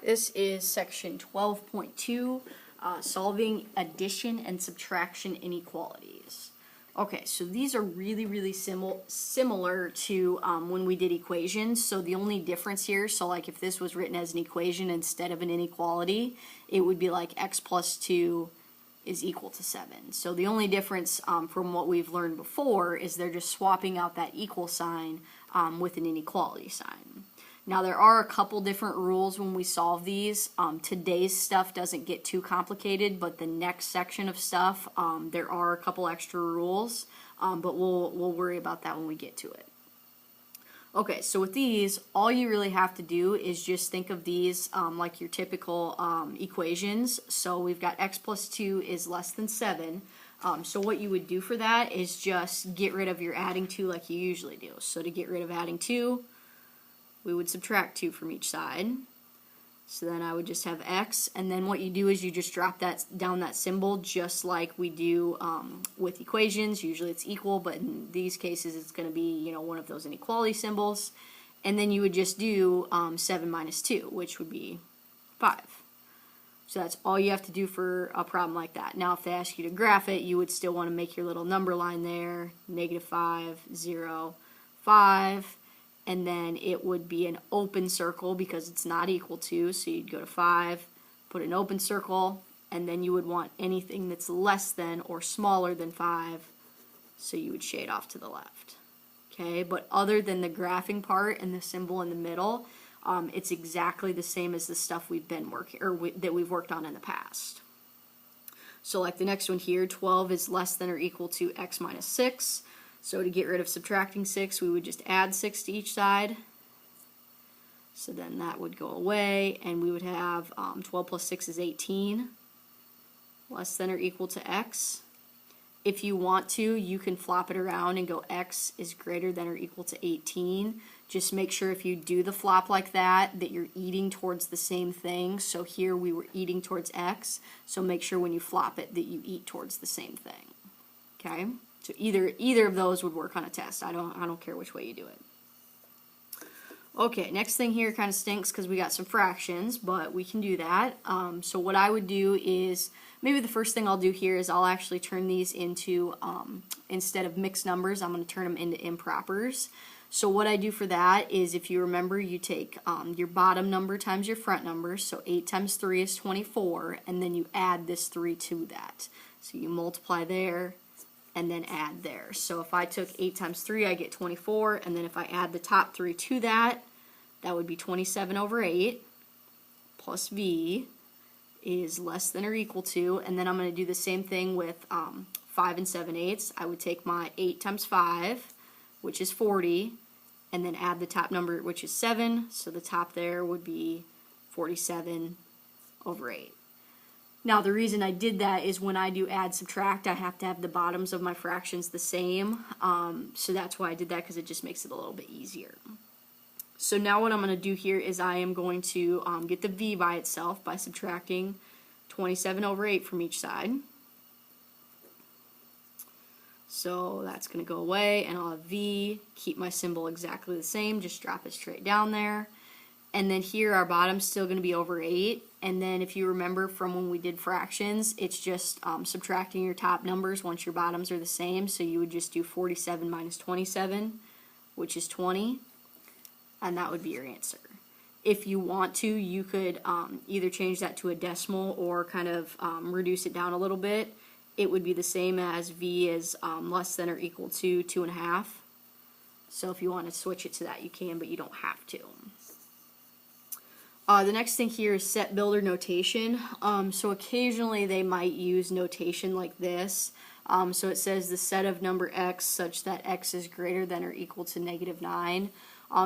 This is section 12.2, solving addition and subtraction inequalities. Okay, so these are really similar to when we did equations. So the only difference here, so like if this was written as an equation instead of an inequality, it would be like x plus 2 is equal to 7. So the only difference from what we've learned before is they're just swapping out that equal sign with an inequality sign. Now there are a couple different rules when we solve these. Today's stuff doesn't get too complicated, but the next section of stuff, there are a couple extra rules, but we'll worry about that when we get to it. Okay, so with these, all you really have to do is just think of these like your typical equations. So we've got x plus 2 is less than 7. So what you would do for that is just get rid of your adding 2 like you usually do. So to get rid of adding 2, we would subtract 2 from each side. So then I would just have x, and then what you do is you just drop that down that symbol just like we do with equations. Usually it's equal, but in these cases it's going to be, one of those inequality symbols. And then you would just do 7 minus 2, which would be 5. So that's all you have to do for a problem like that. Now if they ask you to graph it, you would still want to make your little number line there, -5, 0, 5. And then it would be an open circle because it's not equal to, so you'd go to 5, put an open circle, and then you would want anything that's less than or smaller than 5, so you would shade off to the left. Okay, but other than the graphing part and the symbol in the middle, it's exactly the same as the stuff we've been working, or that we've worked on in the past. So like the next one here, 12 is less than or equal to x minus 6. So to get rid of subtracting 6, we would just add 6 to each side. So then that would go away, and we would have 12 plus 6 is 18, less than or equal to x. If you want to, you can flop it around and go x is greater than or equal to 18. Just make sure if you do the flop like that, that you're eating towards the same thing. So here we were eating towards x, so make sure when you flop it that you eat towards the same thing. Okay? So either of those would work on a test. I don't care which way you do it. Okay, next thing here kind of stinks because we got some fractions, but we can do that. So what I would do is, maybe the first thing I'll do here is I'll actually turn these into, instead of mixed numbers, I'm going to turn them into impropers. So what I do for that is, if you remember, you take your bottom number times your front number, so 8 times 3 is 24, and then you add this 3 to that. So you multiply there, and then add there. So if I took 8 times 3, I get 24, and then if I add the top 3 to that, that would be 27 over 8, plus v is less than or equal to, and then I'm going to do the same thing with 5 and 7/8. I would take my 8 times 5, which is 40, and then add the top number, which is 7, so the top there would be 47 over 8. Now the reason I did that is when I do add subtract, I have to have the bottoms of my fractions the same, so that's why I did that, because it just makes it a little bit easier. So now what I'm going to do here is I am going to get the v by itself by subtracting 27 over 8 from each side. So that's going to go away, and I'll have v, keep my symbol exactly the same, just drop it straight down there. And then here our bottom's still going to be over 8. And then if you remember from when we did fractions, it's just subtracting your top numbers once your bottoms are the same. So you would just do 47 minus 27, which is 20. And that would be your answer. If you want to, you could either change that to a decimal or kind of reduce it down a little bit. It would be the same as v is less than or equal to 2.5. So if you want to switch it to that, you can, but you don't have to. The next thing here is set builder notation. So occasionally they might use notation like this. So it says the set of number x such that x is greater than or equal to -9.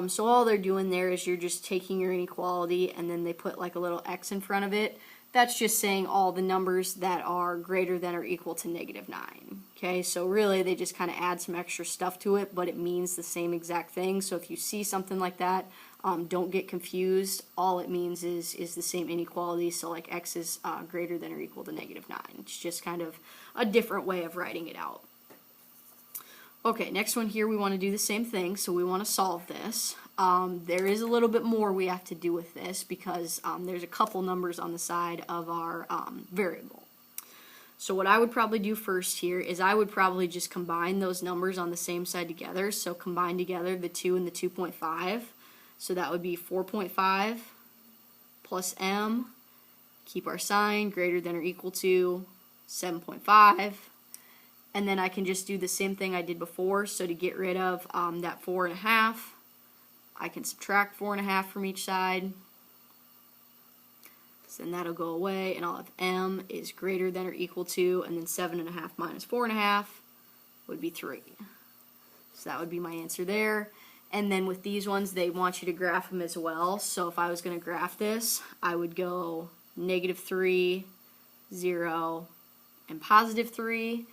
So all they're doing there is you're just taking your inequality and then they put like a little x in front of it. That's just saying all the numbers that are greater than or equal to -9. Okay, so really they just kind of add some extra stuff to it, but it means the same exact thing. So if you see something like that, don't get confused. All it means is the same inequality. So like x is greater than or equal to -9. It's just kind of a different way of writing it out. Okay, next one here, we want to do the same thing, so we want to solve this. There is a little bit more we have to do with this because there's a couple numbers on the side of our variable. So what I would probably do first here is I would probably just combine those numbers on the same side together. So combine together the 2 and the 2.5. So that would be 4.5 plus m, keep our sign, greater than or equal to 7.5. And then I can just do the same thing I did before. So to get rid of that 4.5, I can subtract 4.5 from each side. So then that'll go away, and I'll have m is greater than or equal to, and then 7.5 minus 4.5 would be 3. So that would be my answer there. And then with these ones, they want you to graph them as well. So if I was going to graph this, I would go -3, 0, and +3.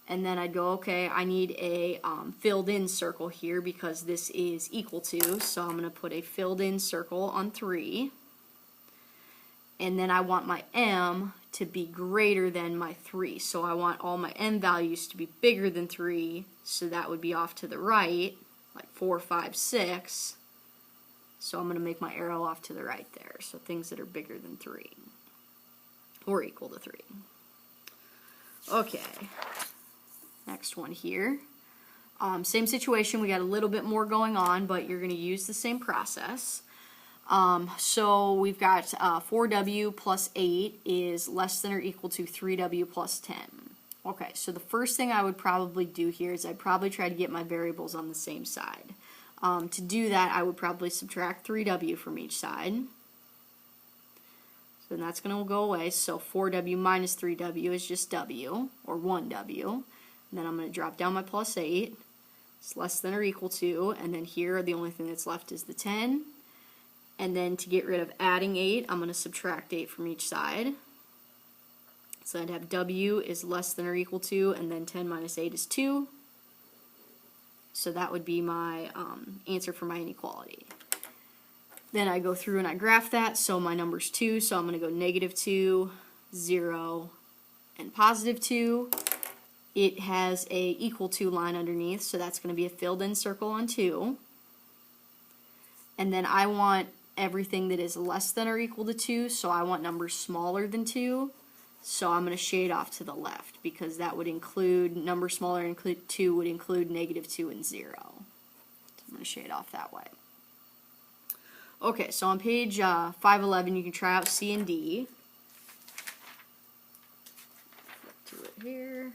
And then I'd go, okay, I need a filled in circle here because this is equal to, so I'm going to put a filled in circle on 3. And then I want my m to be greater than my 3. So I want all my m values to be bigger than 3, so that would be off to the right, like 4, 5, 6. So I'm going to make my arrow off to the right there, so things that are bigger than 3, or equal to 3. Okay. Next one here. Same situation, we got a little bit more going on, but you're going to use the same process. So we've got 4w plus 8 is less than or equal to 3w plus 10. Okay, so the first thing I would probably do here is I'd probably try to get my variables on the same side. To do that, I would probably subtract 3w from each side. So that's going to go away. So 4w minus 3w is just w, or 1w. And then I'm going to drop down my plus 8. It's less than or equal to. And then here, the only thing that's left is the 10. And then to get rid of adding 8, I'm going to subtract 8 from each side. So I'd have w is less than or equal to, and then 10 minus 8 is 2. So that would be my answer for my inequality. Then I go through and I graph that. So my number's 2, so I'm going to go -2, 0, and +2. It has a equal to line underneath, so that's going to be a filled in circle on 2. And then I want everything that is less than or equal to 2, so I want numbers smaller than 2. So I'm going to shade off to the left because that would include, numbers smaller than 2 would include -2 and 0. So I'm going to shade off that way. Okay, so on page 511 you can try out C and D. Flip to it here.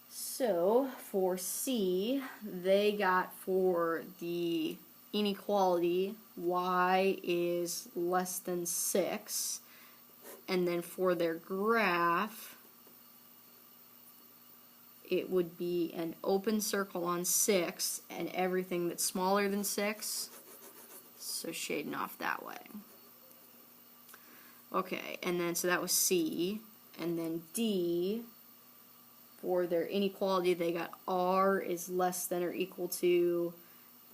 So for C, they got for the inequality y is less than 6, and then for their graph it would be an open circle on 6 and everything that's smaller than 6, so shading off that way. Okay, and then so that was C, and then D, for their inequality they got r is less than or equal to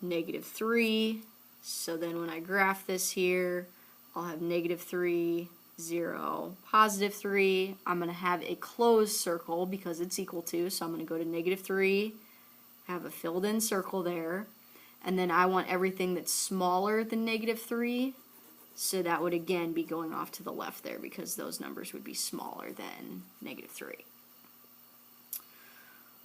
-3. So then when I graph this here, I'll have -3, 0, +3. I'm going to have a closed circle because it's equal to, so I'm going to go to -3, have a filled in circle there, and then I want everything that's smaller than -3, so that would again be going off to the left there because those numbers would be smaller than -3.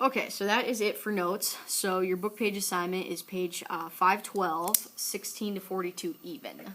Okay, so that is it for notes. So your book page assignment is page 512, 16 to 42 even.